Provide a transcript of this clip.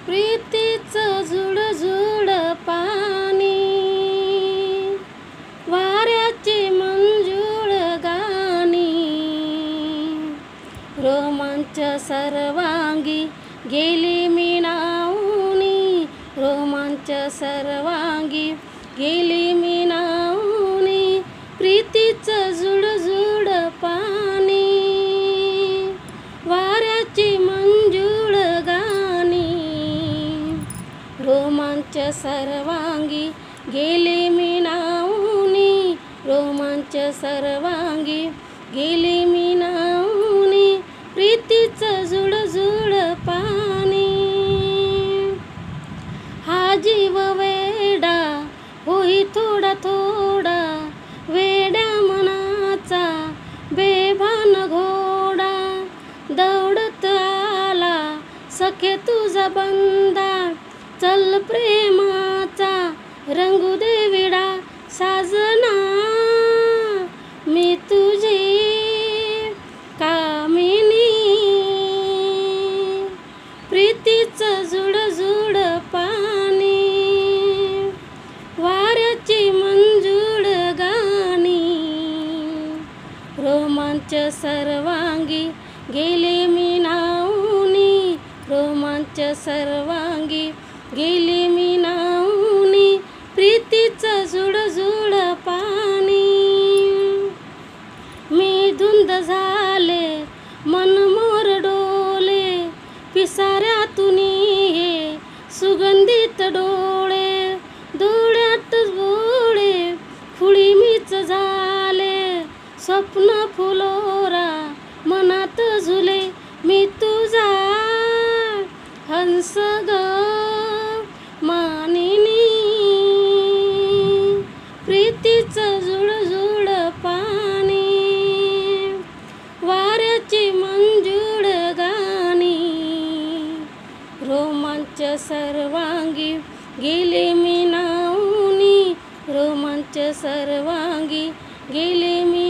प्रीतीचं झुळझुळ पाणी, वाऱ्याची मंजूळ गाणी, रोमांच सर्वांगी गेली मी नाऊनी, रोमांच सर्वांगी गेली मी नाऊनी, प्रीतीचं झुळझुळ पाणी, वाऱ्याची मंजूळ गाणी, रोमांच सर्वांगी गेली मी नाऊनी, रोमांच सर्वांगी गेली मी नाऊनी, प्रीतीचं झुळझुळ पाणी. हा जीव वेडा होई थोडा थोडा, वेड्या मनाचा बेभान घोडा, दौडत आला सखे तुझा बंदा, चल प्रेमाचा रंगू दे विडा, साजना मी तुझी कामिनी, प्रीतीचं झुळझुळ पाणी, वाऱ्याची मंजूळ गाणी, रोमांच सर्वांगी गेली मी नाऊनी, रोमांच सर्वांगी गेली मी नाऊनी, प्रीतीचं झुळझुळ पाणी. मी धुंद झाले मन मोर डोले, पिसाऱ्यातून हे सुगंधित डोळे, डोळ्यात बोळे खुळी मीच झाले, स्वप्न फुलोरा मनात झुले, मी तुझा हंस ग मानिनी, प्रीतीचं झुळझुळ पाणी, वाऱ्याची मंजूळ गाणी, रोमांच सर्वांगी गेली मी नाऊनी, रोमांच सर्वांगी गेली मी